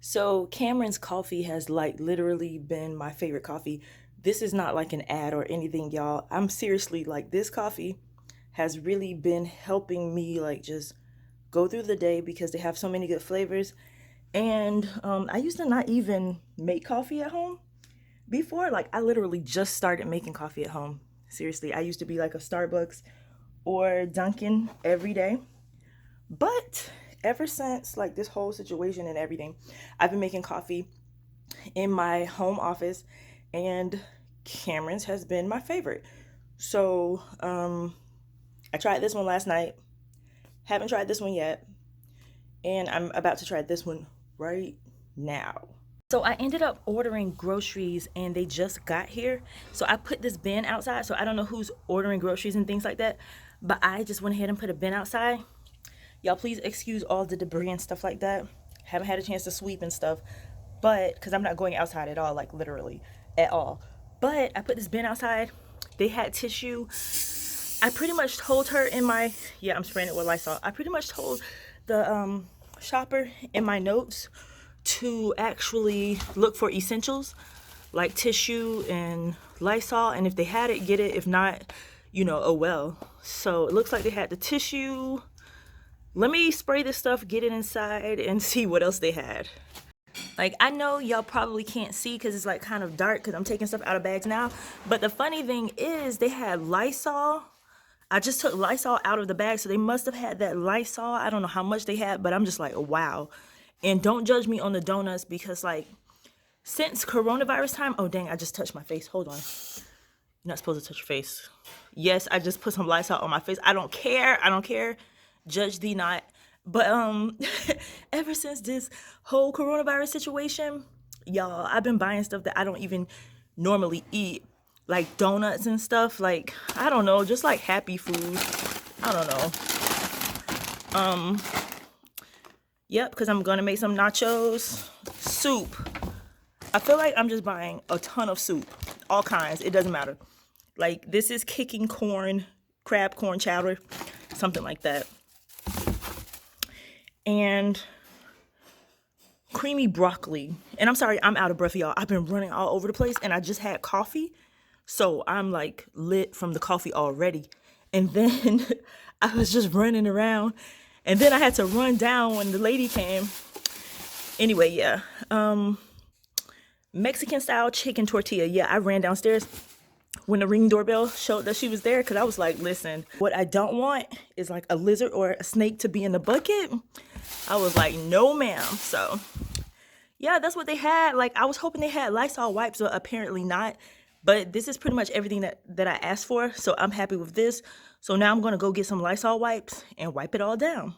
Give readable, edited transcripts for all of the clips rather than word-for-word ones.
So Cameron's coffee has like literally been my favorite coffee. This is not like an ad or anything, y'all. I'm seriously like this coffee has really been helping me like just go through the day because they have so many good flavors. And I used to not even make coffee at home before. Like I literally just started making coffee at home. Seriously, I used to be like a Starbucks or Dunkin' every day. But ever since like this whole situation and everything, I've been making coffee in my home office, and Cameron's has been my favorite. So I tried this one last night. Haven't tried this one yet, and I'm about to try this one right now. So I ended up ordering groceries and they just got here. So I put this bin outside. So I don't know who's ordering groceries and things like that. But I just went ahead and put a bin outside. Y'all please excuse all the debris and stuff like that. Haven't had a chance to sweep and stuff. But because I'm not going outside at all, like literally at all. But I put this bin outside. They had tissue. I pretty much told her in my, yeah, I'm spraying it with Lysol. I pretty much told the shopper in my notes to actually look for essentials like tissue and Lysol, and if they had it, get it. If not, oh well. So it looks like they had the tissue. Let me spray this stuff, get it inside, and see what else they had. Like, I know y'all probably can't see because it's like kind of dark because I'm taking stuff out of bags now. But the funny thing is they had Lysol. I just took Lysol out of the bag, so they must have had that Lysol. I don't know how much they had, but I'm just like, wow. And don't judge me on the donuts because, like, since coronavirus time, oh, dang, I just touched my face. Hold on. You're not supposed to touch your face. Yes, I just put some Lysol on my face. I don't care. I don't care. Judge thee not. But ever since this whole coronavirus situation, y'all, I've been buying stuff that I don't even normally eat, like donuts and stuff. Like, I don't know, just like happy food. I don't know. Yep, because I'm gonna make some nachos. Soup. I feel like I'm just buying a ton of soup, all kinds. It doesn't matter. Like, this is kicking corn, crab corn chowder, something like that. And creamy broccoli. And I'm sorry, I'm out of breath, y'all. I've been running all over the place and I just had coffee. So I'm like lit from the coffee already. And then I was just running around. And then I had to run down when the lady came. Anyway, yeah. Mexican style chicken tortilla. Yeah, I ran downstairs when the ring doorbell showed that she was there because I was like, listen, what I don't want is like a lizard or a snake to be in the bucket. I was like, no ma'am. So yeah, that's what they had. Like, I was hoping they had Lysol wipes, but apparently not. But this is pretty much everything that I asked for. So I'm happy with this. So now I'm going to go get some Lysol wipes and wipe it all down.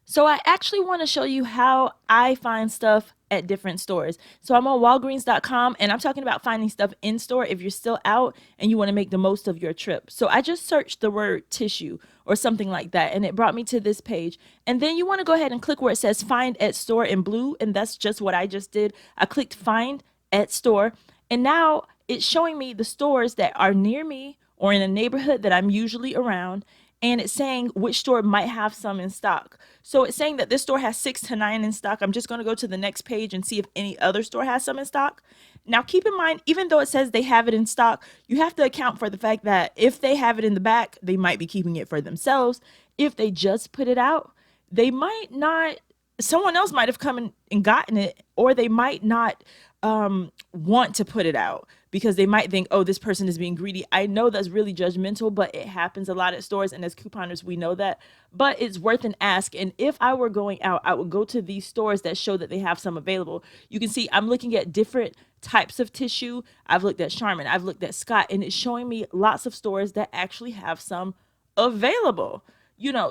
So I actually want to show you how I find stuff at different stores. So I'm on walgreens.com and I'm talking about finding stuff in store if you're still out and you want to make the most of your trip. So I just searched the word tissue or something like that and it brought me to this page. And then you want to go ahead and click where it says find at store in blue, and that's just what I just did. I clicked find at store and now it's showing me the stores that are near me or in a neighborhood that I'm usually around, and it's saying which store might have some in stock. So it's saying that this store has 6 to 9 in stock. I'm just going to go to the next page and see if any other store has some in stock. Now, keep in mind, even though it says they have it in stock, you have to account for the fact that if they have it in the back, they might be keeping it for themselves. If they just put it out, they might not, someone else might have come and gotten it, or they might not want to put it out because they might think, oh, this person is being greedy. I know that's really judgmental, but it happens a lot at stores. And as couponers, we know that. But it's worth an ask. And if I were going out, I would go to these stores that show that they have some available. You can see I'm looking at different types of tissue. I've looked at Charmin, I've looked at Scott, and it's showing me lots of stores that actually have some available.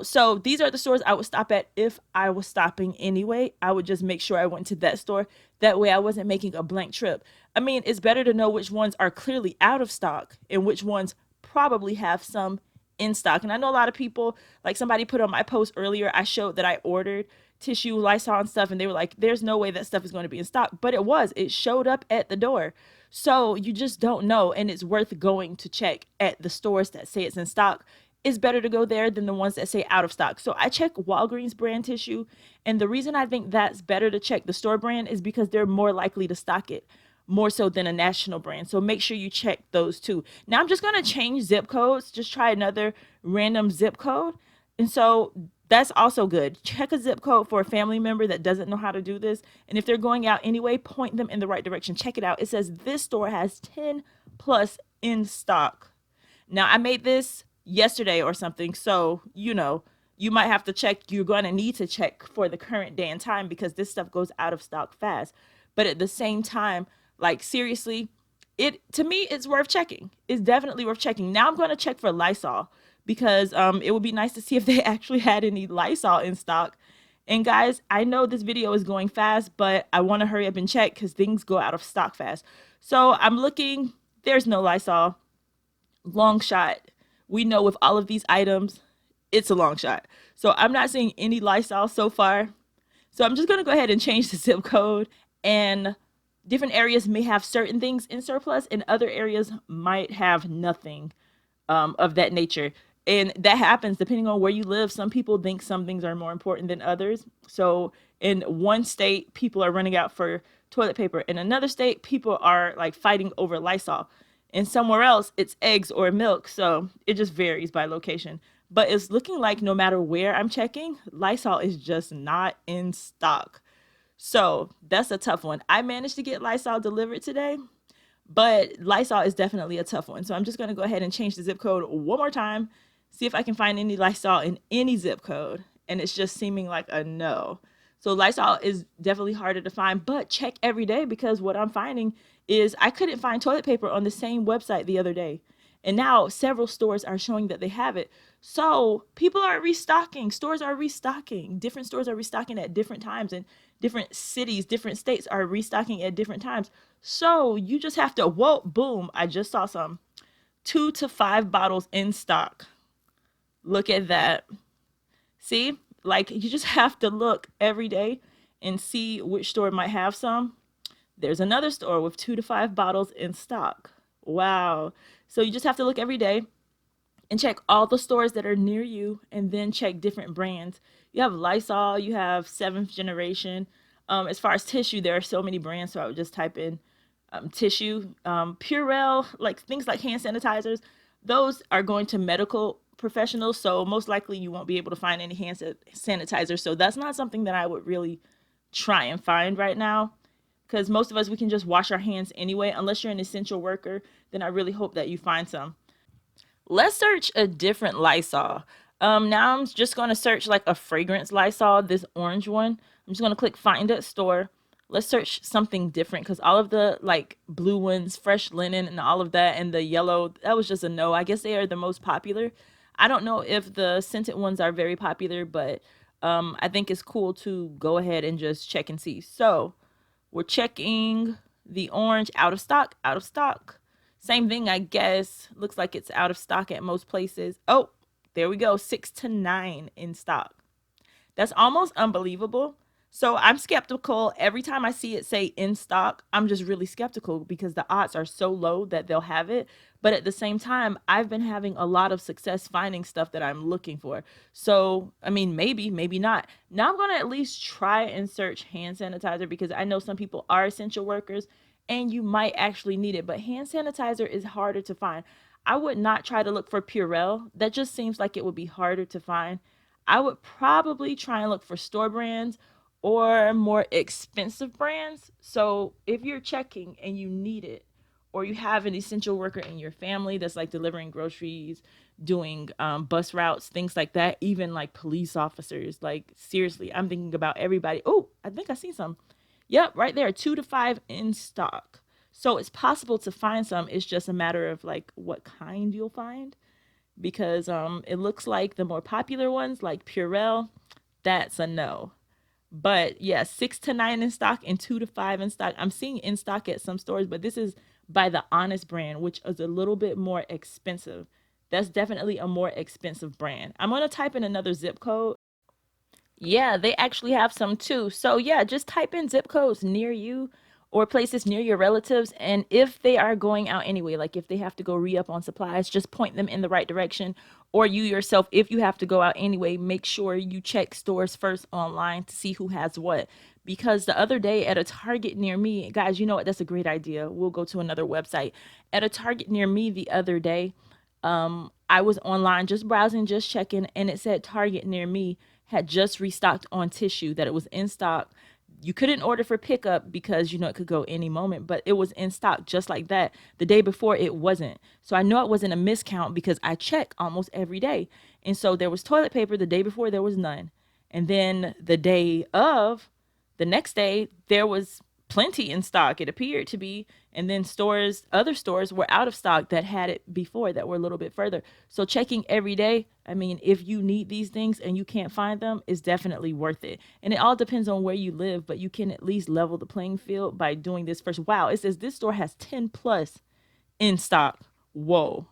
So these are the stores I would stop at if I was stopping anyway. I would just make sure I went to that store. That way I wasn't making a blank trip. I mean, it's better to know which ones are clearly out of stock and which ones probably have some in stock. And I know a lot of people, like somebody put on my post earlier, I showed that I ordered tissue, Lysol and stuff, and they were like, there's no way that stuff is going to be in stock. But it showed up at the door. So you just don't know. And it's worth going to check at the stores that say it's in stock it's better to go there than the ones that say out of stock. So I check Walgreens brand tissue. And the reason I think that's better to check the store brand is because they're more likely to stock it more so than a national brand. So make sure you check those too. Now I'm just going to change zip codes, just try another random zip code. And so that's also good. Check a zip code for a family member that doesn't know how to do this. And if they're going out anyway, point them in the right direction. Check it out. It says this store has 10 plus in stock. Now, I made this yesterday or something, so you might have to check. You're going to need to check for the current day and time because this stuff goes out of stock fast. But at the same time, like seriously, it to me it's worth checking. It's definitely worth checking. Now I'm going to check for Lysol because it would be nice to see if they actually had any Lysol in stock. And guys, I know this video is going fast, but I want to hurry up and check because things go out of stock fast. So I'm looking. There's no Lysol. Long shot. We know with all of these items, it's a long shot. So I'm not seeing any Lysol so far. So I'm just going to go ahead and change the zip code. And different areas may have certain things in surplus, and other areas might have nothing of that nature. And that happens depending on where you live. Some people think some things are more important than others. So in one state, people are running out for toilet paper. In another state, people are like fighting over Lysol. And somewhere else, it's eggs or milk. So it just varies by location. But it's looking like no matter where I'm checking, Lysol is just not in stock. So that's a tough one. I managed to get Lysol delivered today, but Lysol is definitely a tough one. So I'm just going to go ahead and change the zip code one more time, see if I can find any Lysol in any zip code. And it's just seeming like a no. So Lysol is definitely harder to find, but check every day because what I'm finding is I couldn't find toilet paper on the same website the other day. And now several stores are showing that they have it. So people are restocking. Stores are restocking. Different stores are restocking at different times, and different cities, different states are restocking at different times. So you just have to, whoa, boom, I just saw some 2 to 5 bottles in stock. Look at that. See, like you just have to look every day and see which store might have some. There's another store with 2 to 5 bottles in stock. Wow. So you just have to look every day and check all the stores that are near you and then check different brands. You have Lysol, you have seventh generation. As far as tissue, there are so many brands, so I would just type in tissue. Purell, like things like hand sanitizers, those are going to medical professionals, so most likely you won't be able to find any hand sanitizer. So that's not something that I would really try and find right now because most of us, we can just wash our hands anyway. Unless you're an essential worker, then I really hope that you find some. Let's search a different Lysol. Now I'm just going to search like a fragrance Lysol, this orange one. I'm just going to click find at store. Let's search something different because all of the like blue ones, fresh linen and all of that, and the yellow, that was just a no. I guess they are the most popular. I don't know if the scented ones are very popular, but I think it's cool to go ahead and just check and see. So we're checking the orange, out of stock, out of stock. Same thing, I guess. Looks like it's out of stock at most places. Oh, there we go. 6 to 9 in stock. That's almost unbelievable. So I'm skeptical. Every time I see it say in stock, I'm just really skeptical because the odds are so low that they'll have it. But at the same time, I've been having a lot of success finding stuff that I'm looking for. So, I mean, maybe, maybe not. Now I'm going to at least try and search hand sanitizer because I know some people are essential workers and you might actually need it. But hand sanitizer is harder to find. I would not try to look for Purell. That just seems like it would be harder to find. I would probably try and look for store brands or more expensive brands. So if you're checking and you need it, or you have an essential worker in your family that's like delivering groceries, doing bus routes, things like that, even like police officers, like seriously, I'm thinking about everybody. Oh, I think I see some. Yep, right there, 2 to 5 in stock. So it's possible to find some. It's just a matter of like what kind you'll find because it looks like the more popular ones like Purell, that's a no. But yeah, 6 to 9 in stock and 2 to 5 in stock. I'm seeing in stock at some stores, but this is by the Honest brand, which is a little bit more expensive. That's definitely a more expensive brand. I'm going to type in another zip code. Yeah, they actually have some too. So yeah, just type in zip codes near you or places near your relatives. And if they are going out anyway, like if they have to go re up on supplies, just point them in the right direction. Or you yourself, if you have to go out anyway, make sure you check stores first online to see who has what. Because the other day at a Target near me, guys, you know what? That's a great idea. We'll go to another website. At a Target near me the other day, I was online just browsing, just checking, and it said Target near me had just restocked on tissue, that it was in stock. You couldn't order for pickup because you know it could go any moment, but it was in stock just like that. The day before it wasn't. So I know it wasn't a miscount because I check almost every day. And so there was toilet paper the day before, there was none. And then the next day, there was plenty in stock, it appeared to be. And then other stores were out of stock that had it before, that were a little bit further. So checking every day, I mean, if you need these things and you can't find them, is definitely worth it. And it all depends on where you live, but you can at least level the playing field by doing this first. Wow, it says this store has 10 plus in stock. Whoa.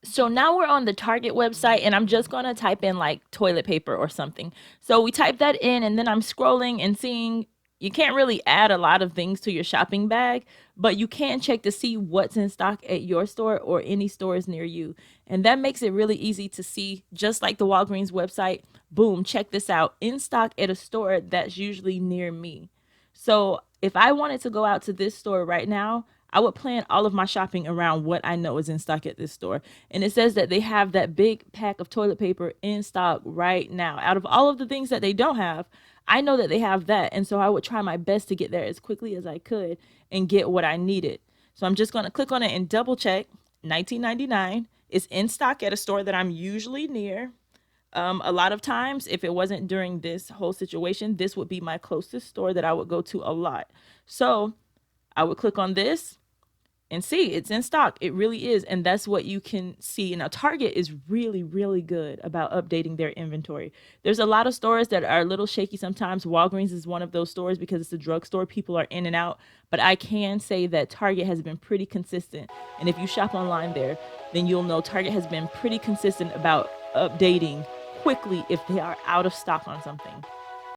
So now we're on the Target website, and I'm just going to type in like toilet paper or something. So we type that in, and then I'm scrolling and seeing you can't really add a lot of things to your shopping bag, but you can check to see what's in stock at your store or any stores near you. And that makes it really easy to see, just like the Walgreens website. Boom, check this out, in stock at a store that's usually near me. So if I wanted to go out to this store right now, I would plan all of my shopping around what I know is in stock at this store. And it says that they have that big pack of toilet paper in stock right now. Out of all of the things that they don't have, I know that they have that. And so I would try my best to get there as quickly as I could and get what I needed. So I'm just going to click on it and double check. 19.99 is in stock at a store that I'm usually near. A lot of times, if it wasn't during this whole situation, this would be my closest store that I would go to a lot. So I would click on this and see it's in stock. It really is. And that's what you can see. Now, Target is really, really good about updating their inventory. There's a lot of stores that are a little shaky sometimes. Walgreens is one of those stores because it's a drugstore. People are in and out. But I can say that Target has been pretty consistent. And if you shop online there, then you'll know Target has been pretty consistent about updating quickly if they are out of stock on something.